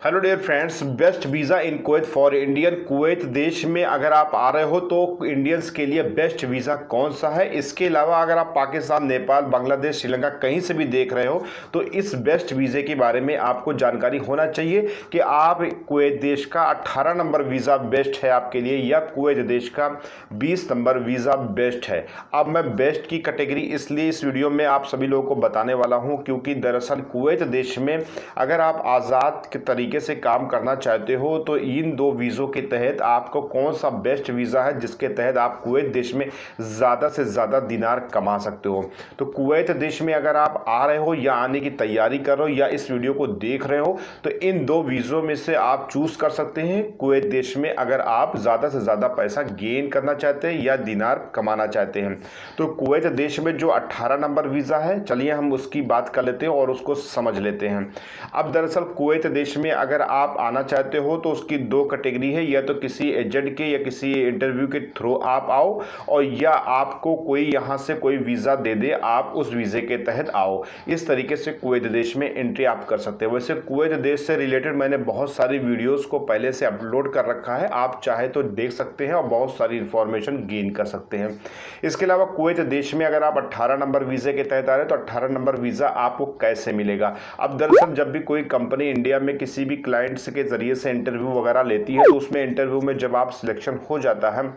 Hello dear friends, best visa in Kuwait for Indian. Kuwait देश में अगर आप आ रहे हो तो इंडियंस के लिए बेस्ट वीज़ा कौन सा है। इसके अलावा अगर आप पाकिस्तान, नेपाल, बांग्लादेश, श्रीलंका कहीं से भी देख रहे हो तो इस बेस्ट वीज़े के बारे में आपको जानकारी होना चाहिए कि आप कुवैत देश का 18 नंबर वीज़ा बेस्ट है आपके लिए या कुवैत देश का 20 नंबर वीज़ा बेस्ट है। अब मैं बेस्ट की कैटेगरी इसलिए इस वीडियो में आप सभी लोगों को बताने वाला हूँ क्योंकि दरअसल कुवैत देश में अगर आप आज़ाद के तरीके से काम करना चाहते हो तो इन दो वीज़ों के तहत आपको कौन सा बेस्ट वीज़ा है जिसके तहत आप कुवैत देश में ज़्यादा से ज़्यादा दिनार कमा सकते हो। तो कुवैत देश में अगर आप आ रहे हो या आने की तैयारी कर रहे हो या इस वीडियो को देख रहे हो तो इन दो वीज़ों में से आप चूज़ कर सकते हैं कुवैत देश में अगर आप ज़्यादा से ज़्यादा पैसा गेन करना चाहते हैं या दिनार कमाना चाहते हैं। तो कुवैत देश में जो 18 नंबर वीज़ा है, चलिए हम उसकी बात कर लेते हैं और उसको समझ लेते हैं। अब दरअसल कुवैत देश में अगर आप आना चाहते हो तो उसकी दो कैटेगरी है, या तो किसी एजेंट के या किसी इंटरव्यू के थ्रू आप आओ और या आपको कोई यहाँ से कोई वीज़ा दे दे, आप उस वीज़े के तहत आओ। इस तरीके से कुवैत देश में एंट्री आप कर सकते हैं। वैसे कुवैत देश से रिलेटेड मैंने बहुत सारी वीडियोस को पहले से अपलोड कर रखा है, आप चाहे तो देख सकते हैं और बहुत सारी इंफॉर्मेशन गेन कर सकते हैं। इसके अलावा कुवैत देश में अगर आप 18 नंबर वीज़े के तहत आ रहे हैं तो 18 नंबर वीज़ा आपको कैसे मिलेगा। अब दरअसल जब भी कोई कंपनी इंडिया में किसी भी क्लाइंट्स के ज़रिए से इंटरव्यू वगैरह लेती है तो उसमें इंटरव्यू में जब आप सिलेक्शन हो जाता है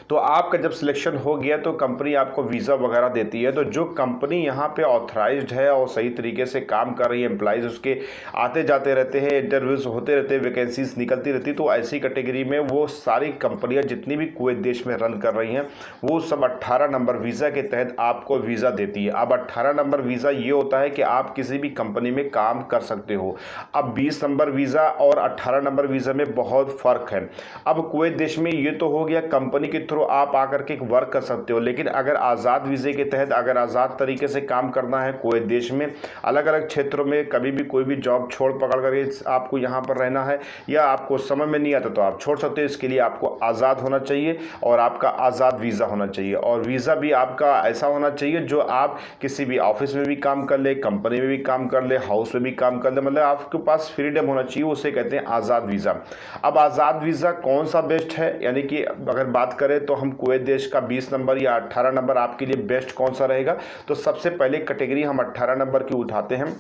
तो आपका जब सिलेक्शन हो गया तो कंपनी आपको वीज़ा वगैरह देती है। तो जो कंपनी यहाँ पे ऑथराइज्ड है और सही तरीके से काम कर रही है, एम्प्लॉइज़ उसके आते जाते रहते हैं, इंटरव्यूज़ होते रहते हैं, वैकेंसीज निकलती रहती, तो ऐसी कैटेगरी में वो सारी कंपनियाँ जितनी भी कुवैत देश में रन कर रही हैं वो सब 18 नंबर वीज़ा के तहत आपको वीज़ा देती है। अब 18 नंबर वीज़ा ये होता है कि आप किसी भी कंपनी में काम कर सकते हो। अब 20 नंबर वीज़ा और 18 नंबर वीज़ा में बहुत फ़र्क है। अब कुवैत देश में ये तो हो गया कंपनी के थ्रू आप आकर के वर्क कर सकते हो, लेकिन अगर आज़ाद वीज़े के तहत अगर आज़ाद तरीके से काम करना है कुवैत देश में अलग अलग क्षेत्रों में कभी भी कोई भी जॉब छोड़ पकड़ करके आपको यहाँ पर रहना है या आपको समझ में नहीं आता तो आप छोड़ सकते हो। इसके लिए आपको आज़ाद होना चाहिए और आपका आज़ाद वीज़ा होना चाहिए और वीज़ा भी आपका ऐसा होना चाहिए जो आप किसी भी ऑफिस में भी काम कर ले, कंपनी में भी काम कर ले, हाउस में भी काम कर ले, मतलब आपके पास फ्रीडम होना चाहिए, उसे कहते हैं आज़ाद वीज़ा। अब आज़ाद वीज़ा कौन सा बेस्ट है, यानी कि अगर बात करें तो हम कुवैत देश का 20 नंबर या 18 नंबर आपके लिए बेस्ट कौन सा रहेगा। तो सबसे पहले कैटेगरी हम 18 नंबर की उठाते हैं।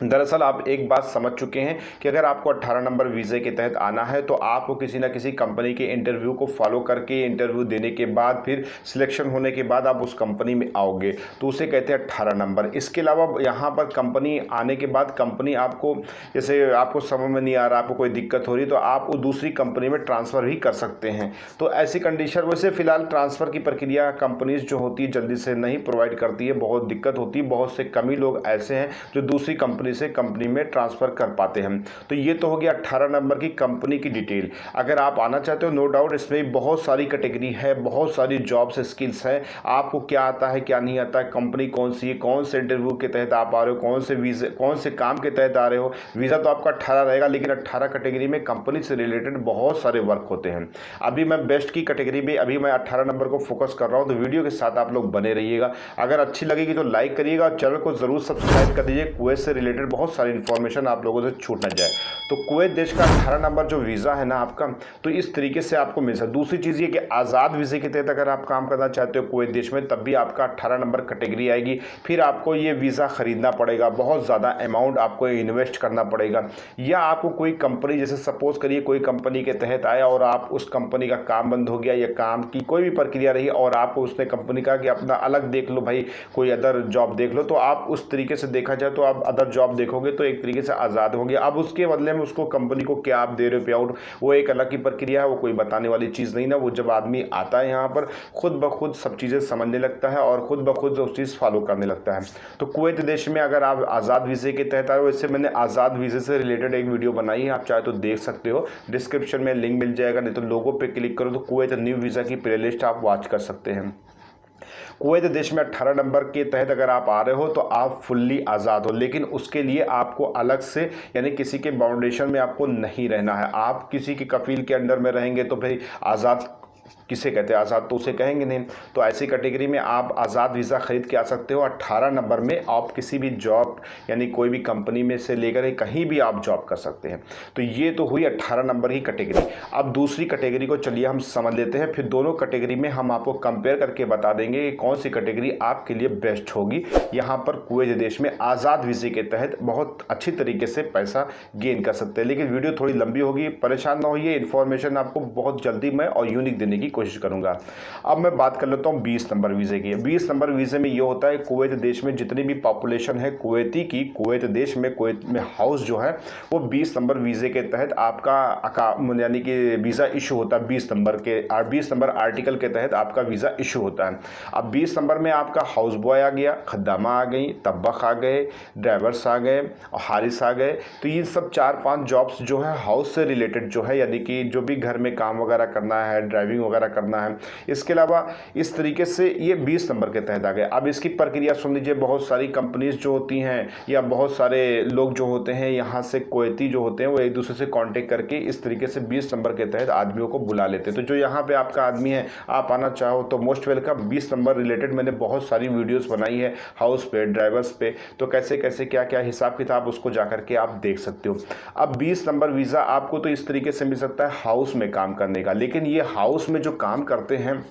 दरअसल आप एक बात समझ चुके हैं कि अगर आपको 18 नंबर वीज़े के तहत आना है तो आपको किसी ना किसी कंपनी के इंटरव्यू को फॉलो करके इंटरव्यू देने के बाद फिर सिलेक्शन होने के बाद आप उस कंपनी में आओगे तो उसे कहते हैं 18 नंबर। इसके अलावा यहाँ पर कंपनी आने के बाद कंपनी आपको जैसे आपको समझ में नहीं आ रहा, आपको कोई दिक्कत हो रही तो आप वो दूसरी कंपनी में ट्रांसफ़र भी कर सकते हैं। तो ऐसी कंडीशन, वैसे फ़िलहाल ट्रांसफ़र की प्रक्रिया कंपनीज जो होती है जल्दी से नहीं प्रोवाइड करती है, बहुत दिक्कत होती है, बहुत से कम ही लोग ऐसे हैं जो दूसरी कंपनी से कंपनी में ट्रांसफ़र कर पाते हैं। तो ये तो हो गया 18 नंबर की कंपनी की डिटेल। अगर आप आना चाहते हो नो डाउट इसमें बहुत सारी कैटेगरी है, बहुत सारी जॉब्स स्किल्स है, आपको क्या आता है क्या नहीं आता है, कंपनी कौन सी है, कौन से इंटरव्यू के तहत आप आ रहे हो, कौन से वीज़े कौन से काम के तहत आ रहे हो। वीज़ा तो आपका 18 रहेगा लेकिन 18 कैटेगरी में कंपनी से रिलेटेड बहुत सारे वर्क होते हैं। अभी मैं बेस्ट की कैटेगरी में अभी मैं 18 नंबर को फोकस कर रहा हूँ, तो वीडियो के साथ आप लोग बने रहिएगा। अगर अच्छी लगेगी तो लाइक करिएगा और चैनल को ज़रूर सब्सक्राइब कर दीजिए, कुवैत से रिलेटेड बहुत सारी इंफॉर्मेशन आप लोगों से छूट ना जाए। तो कुवैत देश का 18 नंबर जो वीज़ा है ना आपका, तो इस तरीके से आपको मिल सकता है। दूसरी चीज़ ये कि आज़ाद वीज़े के तहत अगर आप काम करना चाहते हो कुवैत देश में तब भी आपका 18 नंबर कैटेगरी आएगी। फिर आपको ये वीज़ा ख़रीदना पड़ेगा, बहुत ज़्यादा अमाउंट आपको इन्वेस्ट करना पड़ेगा, या आपको कोई कंपनी जैसे सपोज़ करिए कोई कंपनी के तहत आया और आप उस कंपनी का काम बंद हो गया या काम की कोई भी प्रक्रिया रही और आपको उसने कंपनी कहा कि अपना अलग देख लो भाई, कोई अदर जॉब देख लो, तो आप उस तरीके से देखा जाए तो आप अदर जॉब देखोगे तो एक तरीके से आज़ाद हो गया। अब उसके बदले में उसको कंपनी को क्या आप दे रहे हो पे आउट, वो एक अलग की प्रक्रिया है, वो कोई बताने वाली चीज़ नहीं ना। वो जब आदमी आता है यहाँ पर खुद ब खुद सब चीज़ें समझने लगता है और खुद ब खुद उस चीज़ फॉलो करने लगता है। तो कुवैत देश में अगर आप आज़ाद वीज़े के तहत आए हो, इससे मैंने आज़ाद वीज़े से रिलेटेड एक वीडियो बनाई है, आप चाहे तो देख सकते हो, डिस्क्रिप्शन में लिंक मिल जाएगा, नहीं तो लोगों पर क्लिक करो तो कुवैत न्यू वीज़ा की प्लेलिस्ट आप वॉच कर सकते हैं। कुवैत देश में 18 नंबर के तहत अगर आप आ रहे हो तो आप फुल्ली आज़ाद हो, लेकिन उसके लिए आपको अलग से यानी किसी के बाउंडेशन में आपको नहीं रहना है। आप किसी के कफील के अंडर में रहेंगे तो फिर आज़ाद किसे कहते हैं आज़ाद, तो उसे कहेंगे नहीं। तो ऐसी कैटेगरी में आप आज़ाद वीज़ा ख़रीद के आ सकते हो। 18 नंबर में आप किसी भी जॉब यानी कोई भी कंपनी में से लेकर कहीं भी आप जॉब कर सकते हैं। तो ये तो हुई 18 नंबर की कैटेगरी। अब दूसरी कैटेगरी को चलिए हम समझ लेते हैं, फिर दोनों कैटेगरी में हम आपको कंपेयर करके बता देंगे कि कौन सी कैटेगरी आपके लिए बेस्ट होगी। यहाँ पर कुवैत देश में आज़ाद वीज़े के तहत बहुत अच्छी तरीके से पैसा गेन कर सकते हैं। लेकिन वीडियो थोड़ी लंबी होगी, परेशान ना होइए, इन्फॉर्मेशन आपको बहुत जल्दी मैं और यूनिक देने की कोशिश करूँगा। अब मैं बात कर लेता हूँ 20 नंबर वीज़े की। 20 नंबर वीज़े में ये होता है कुवैत देश में जितनी भी पॉपुलेशन है कुवैती की, कुवैत देश में कुवैत में हाउस जो है वो 20 नंबर वीज़े के तहत आपका यानी कि वीज़ा इशू होता है। 20 नंबर आर्टिकल के तहत आपका वीज़ा इशू होता है। अब 20 नंबर में आपका हाउस बॉय आ गया, खद्दामा आ गई, तब्बख आ गए, ड्राइवर्स आ गए और हारिस आ गए। तो ये सब 4-5 जॉब्स जो है हाउस से रिलेटेड जो है, यानी कि जो भी घर में काम वगैरह करना है, ड्राइविंग वगैरह करना है, इसके अलावा इस तरीके से ये 20 नंबर के तहत आ गए। अब इसकी प्रक्रिया सुन लीजिए। बहुत सारी कंपनीज जो होती हैं या बहुत सारे लोग जो होते हैं यहाँ से कुवैती जो होते हैं वो एक दूसरे से कांटेक्ट करके इस तरीके से 20 नंबर के तहत आदमियों को बुला लेते हैं। तो जो यहाँ पे आपका आदमी है, आप आना चाहो तो मोस्ट वेलकम। 20 नंबर रिलेटेड मैंने बहुत सारी वीडियोस बनाई है हाउस पे, ड्राइवर्स पे, तो कैसे कैसे क्या क्या हिसाब किताब उसको जा करके आप देख सकते हो। अब 20 नंबर वीज़ा आपको तो इस तरीके से मिल सकता है हाउस में काम करने का, लेकिन ये हाउस में जो काम करते हैं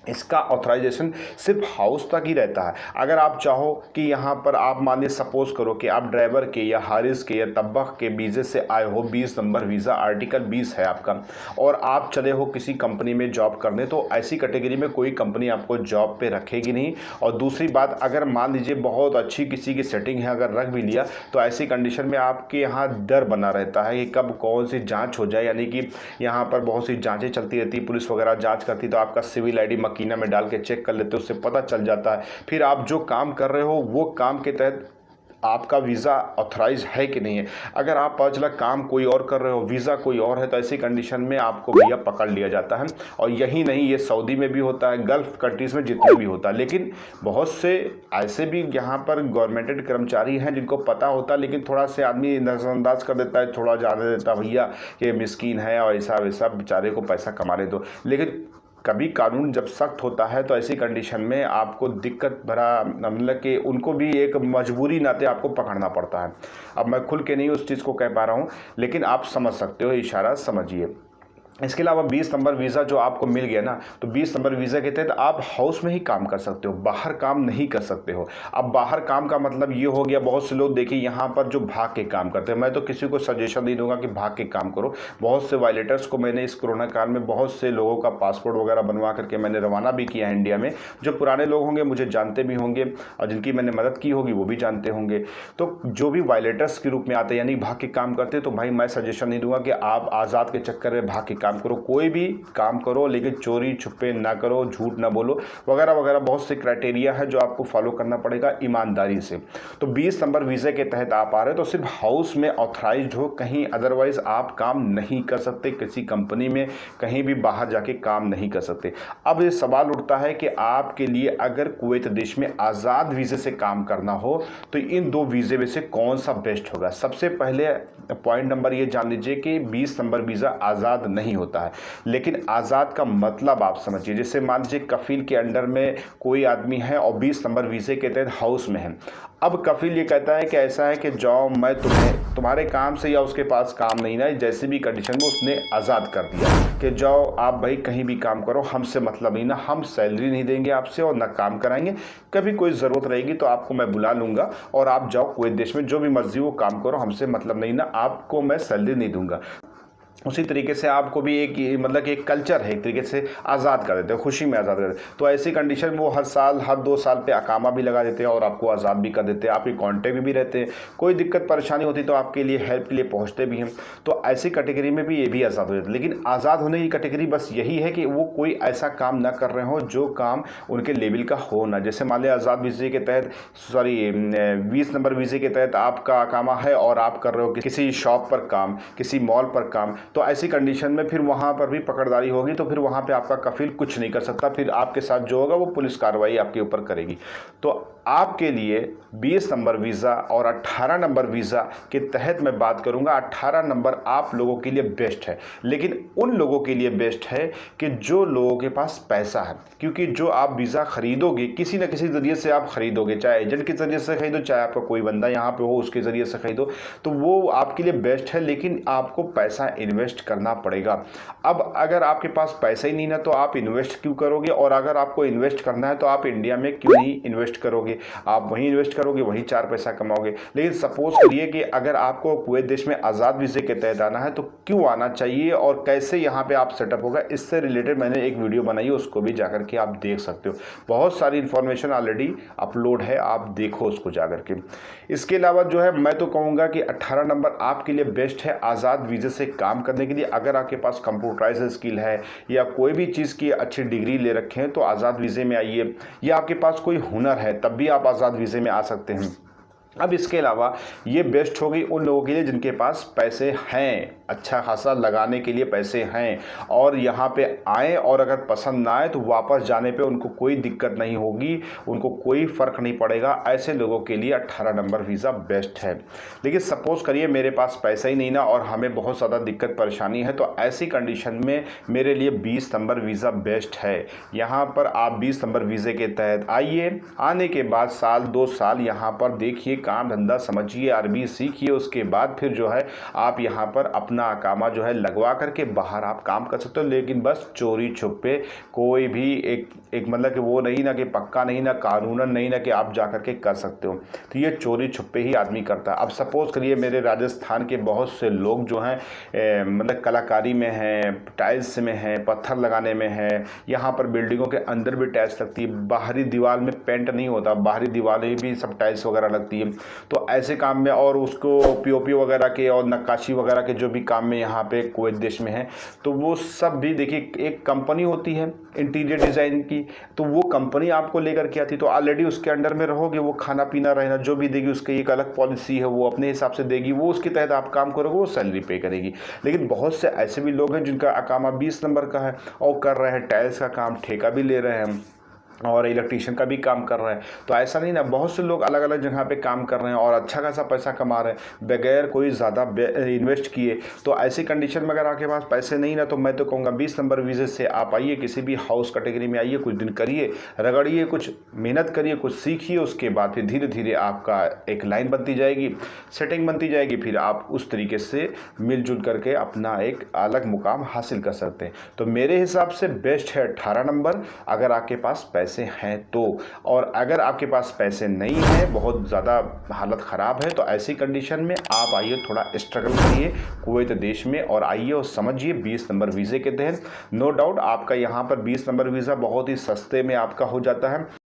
इसका ऑथराइजेशन सिर्फ हाउस तक ही रहता है। अगर आप चाहो कि यहाँ पर आप मानिए सपोज करो कि आप ड्राइवर के या हारिस के या तब्बख के वीज़े से आए हो, 20 नंबर वीज़ा आर्टिकल 20 है आपका, और आप चले हो किसी कंपनी में जॉब करने, तो ऐसी कैटेगरी में कोई कंपनी आपको जॉब पे रखेगी नहीं। और दूसरी बात, अगर मान लीजिए बहुत अच्छी किसी की सेटिंग है, अगर रख भी लिया, तो ऐसी कंडीशन में आपके यहाँ डर बना रहता है कि कब कौन सी जाँच हो जाए। यानी कि यहाँ पर बहुत सी जाँचें चलती रहती है, पुलिस वगैरह जाँच करती, तो आपका सिविल ID मकीना में डाल के चेक कर लेते हो, उससे पता चल जाता है। फिर आप जो काम कर रहे हो वो काम के तहत आपका वीज़ा ऑथराइज है कि नहीं है। अगर आप पता चला काम कोई और कर रहे हो, वीज़ा कोई और है, तो ऐसी कंडीशन में आपको भैया पकड़ लिया जाता है। और यही नहीं, ये सऊदी में भी होता है, गल्फ़ कंट्रीज़ में जितने भी होता है। लेकिन बहुत से ऐसे भी यहाँ पर गवर्नमेंटेड कर्मचारी हैं जिनको पता होता है, लेकिन थोड़ा से आदमी नज़रअंदाज कर देता है, थोड़ा ज़्यादा देता, भैया ये मिस्कीन है और ऐसा वैसा, बेचारे को पैसा कमाने दो। लेकिन कभी कानून जब सख्त होता है तो ऐसी कंडीशन में आपको दिक्कत भरा, मतलब कि उनको भी एक मजबूरी नाते आपको पकड़ना पड़ता है। अब मैं खुल के नहीं उस चीज़ को कह पा रहा हूँ, लेकिन आप समझ सकते हो, इशारा समझिए। इसके अलावा 20 नंबर वीज़ा जो आपको मिल गया ना, तो 20 नंबर वीज़ा के तहत आप हाउस में ही काम कर सकते हो, बाहर काम नहीं कर सकते हो। अब बाहर काम का मतलब ये हो गया, बहुत से लोग देखिए यहाँ पर जो भाग के काम करते हैं, मैं तो किसी को सजेशन नहीं दूंगा कि भाग के काम करो। बहुत से वायलेटर्स को मैंने इस कोरोना काल में बहुत से लोगों का पासपोर्ट वगैरह बनवा करके मैंने रवाना भी किया है इंडिया में। जो पुराने लोग होंगे मुझे जानते भी होंगे और जिनकी मैंने मदद की होगी वो भी जानते होंगे। तो जो भी वायलेटर्स के रूप में आते हैं यानी भाग के काम करते हैं, तो भाई मैं सजेशन नहीं दूंगा कि आप आज़ाद के चक्कर में भाग के काम करो। कोई भी काम करो लेकिन चोरी छुपे ना करो, झूठ ना बोलो, वगैरह वगैरह बहुत से क्राइटेरिया है जो आपको फॉलो करना पड़ेगा ईमानदारी से। तो 20 नंबर वीज़े के तहत आप आ रहे हो तो सिर्फ हाउस में ऑथराइज्ड हो, कहीं अदरवाइज आप काम नहीं कर सकते, किसी कंपनी में कहीं भी बाहर जाके काम नहीं कर सकते। अब ये सवाल उठता है कि आपके लिए अगर कुवैत देश में आज़ाद वीज़े से काम करना हो तो इन दो वीज़े में से कौन सा बेस्ट होगा। सबसे पहले पॉइंट नंबर ये जान लीजिए कि 20 नंबर वीज़ा आज़ाद नहीं होता है, लेकिन आज़ाद का मतलब आप समझिए। जैसे मान लीजिए कफील के अंडर में कोई आदमी है और 20 नंबर वीज़े के तहत हाउस में है। अब कफील ये कहता है कि ऐसा है कि जाओ, मैं तुम्हारे काम से या उसके पास काम नहीं ना, जैसे भी कंडीशन में उसने आज़ाद कर दिया कि जाओ आप भाई कहीं भी काम करो, हमसे मतलब नहीं ना, हम सैलरी नहीं देंगे आपसे और ना काम कराएंगे, कभी कोई ज़रूरत रहेगी तो आपको मैं बुला लूँगा और आप जाओ कुवैत देश में जो भी मर्जी वो काम करो, हमसे मतलब नहीं ना, आपको मैं सैलरी नहीं दूंगा। उसी तरीके से आपको भी एक मतलब कि एक कल्चर है, एक तरीके से आज़ाद कर देते हैं, खुशी में आज़ाद कर देते हैं। तो ऐसी कंडीशन में वो हर साल हर 2 साल पे अकामा भी लगा देते हैं और आपको आज़ाद भी कर देते हैं, आपके कॉन्टेक्ट में भी रहते हैं, कोई दिक्कत परेशानी होती तो आपके लिए हेल्प के लिए पहुँचते भी हैं। तो ऐसी कैटेगरी में भी ये भी आज़ाद हो जाते हैं। लेकिन आज़ाद होने की कैटेगरी बस यही है कि वो कोई ऐसा काम ना कर रहे हो जो काम उनके लेवल का हो ना। जैसे मान लिया आज़ाद वीज़े के तहत 20 नंबर वीज़े के तहत आपका अकामा है और आप कर रहे हो किसी शॉप पर काम, किसी मॉल पर काम, तो ऐसी कंडीशन में फिर वहाँ पर भी पकड़दारी होगी, तो फिर वहाँ पे आपका कफील कुछ नहीं कर सकता, फिर आपके साथ जो होगा वो पुलिस कार्रवाई आपके ऊपर करेगी। तो आपके लिए 20 नंबर वीज़ा और 18 नंबर वीज़ा के तहत मैं बात करूंगा। 18 नंबर आप लोगों के लिए बेस्ट है, लेकिन उन लोगों के लिए बेस्ट है कि जो लोगों के पास पैसा है, क्योंकि जो आप वीज़ा खरीदोगे किसी न किसी ज़रिए से आप खरीदोगे, चाहे एजेंट के ज़रिए से खरीदो, चाहे आपका कोई बंदा यहाँ पे हो उसके ज़रिए से खरीदो, तो वो आपके लिए बेस्ट है, लेकिन आपको पैसा इन्वेस्ट करना पड़ेगा। अब अगर आपके पास पैसा ही नहीं ना, तो आप इन्वेस्ट क्यों करोगे? और अगर आपको इन्वेस्ट करना है तो आप इंडिया में क्यों नहीं इन्वेस्ट करोगे? आप वहीं इन्वेस्ट करोगे, वहीं 4 पैसा कमाओगे। लेकिन सपोज करिए कि अगर आपको कुवैत देश में आज़ाद वीज़े के तहत आना है, तो क्यों आना चाहिए और कैसे यहाँ पे आप सेटअप होगा, इससे रिलेटेड मैंने एक वीडियो बनाई है, उसको भी जाकर के आप देख सकते हो। बहुत सारी इन्फॉर्मेशन ऑलरेडी अपलोड है, आप देखो उसको जाकर के। इसके अलावा जो है मैं तो कहूँगा कि 18 नंबर आपके लिए बेस्ट है आज़ाद वीज़े से काम करने के लिए। अगर आपके पास कंप्यूटराइज स्किल है या कोई भी चीज़ की अच्छी डिग्री ले रखे हैं तो आज़ाद वीज़े में आइए, या आपके पास कोई हुनर है तब भी आप आज़ाद वीज़े में आ सकते हैं। अब इसके अलावा ये बेस्ट होगी उन लोगों के लिए जिनके पास पैसे हैं, अच्छा खासा लगाने के लिए पैसे हैं, और यहाँ पे आए और अगर पसंद ना आए तो वापस जाने पे उनको कोई दिक्कत नहीं होगी, उनको कोई फ़र्क नहीं पड़ेगा। ऐसे लोगों के लिए 18 नंबर वीज़ा बेस्ट है। लेकिन सपोज़ करिए मेरे पास पैसा ही नहीं ना और हमें बहुत ज़्यादा दिक्कत परेशानी है, तो ऐसी कंडीशन में मेरे लिए 20 नंबर वीज़ा बेस्ट है। यहाँ पर आप 20 नंबर वीज़े के तहत आइए, आने के बाद साल 2 साल यहाँ पर देखिए, काम धंधा समझिए, अरबी सीखिए, उसके बाद फिर जो है आप यहाँ पर अपना अकामा जो है लगवा करके बाहर आप काम कर सकते हो। लेकिन बस चोरी छुपे, कोई भी एक मतलब कि वो नहीं ना कि पक्का नहीं ना कानूनन नहीं ना कि आप जा करके कर सकते हो, तो ये चोरी छुपे ही आदमी करता है। अब सपोज़ करिए मेरे राजस्थान के बहुत से लोग जो हैं मतलब कलाकारी में हैं, टाइल्स में हैं, पत्थर लगाने में हैं, यहाँ पर बिल्डिंगों के अंदर भी टाइल्स लगती है, बाहरी दीवार में पेंट नहीं होता, बाहरी दीवारें भी सब टाइल्स वगैरह लगती है। तो ऐसे काम में और उसको पीओपी वगैरह के और नक्काशी वगैरह के जो भी काम में यहाँ पे कुवैत देश में है, तो वो सब भी देखिए एक कंपनी होती है इंटीरियर डिज़ाइन की, तो वो कंपनी आपको लेकर के आती, तो ऑलरेडी उसके अंडर में रहोगे, वो खाना पीना रहना जो भी देगी उसकी एक अलग पॉलिसी है, वो अपने हिसाब से देगी, वो उसके तहत आप काम करोगे, वो सैलरी पे करेगी। लेकिन बहुत से ऐसे भी लोग हैं जिनका अकामा 20 नंबर का है और कर रहे हैं टाइल्स का काम, ठेका भी ले रहे हैं और इलेक्ट्रीशियन का भी काम कर रहे हैं। तो ऐसा नहीं ना, बहुत से लोग अलग अलग जगह पे काम कर रहे हैं और अच्छा खासा पैसा कमा रहे हैं बगैर कोई ज़्यादा इन्वेस्ट किए। तो ऐसी कंडीशन में अगर आपके पास पैसे नहीं ना, तो मैं तो कहूँगा 20 नंबर वीज़े से आप आइए, किसी भी हाउस कैटेगरी में आइए, कुछ दिन करिए, रगड़िए, कुछ मेहनत करिए, कुछ सीखिए, उसके बाद फिर धीरे धीरे आपका एक लाइन बनती जाएगी, सेटिंग बनती जाएगी, फिर आप उस तरीके से मिलजुल करके अपना एक अलग मुकाम हासिल कर सकते हैं। तो मेरे हिसाब से बेस्ट है 18 नंबर अगर आपके पास पैसे हैं तो। और अगर आपके पास पैसे नहीं है, बहुत ज़्यादा हालत ख़राब है, तो ऐसी कंडीशन में आप आइए, थोड़ा स्ट्रगल करिए कुवैत देश में और आइए और समझिए 20 नंबर वीज़े के तहत। नो डाउट आपका यहाँ पर 20 नंबर वीज़ा बहुत ही सस्ते में आपका हो जाता है।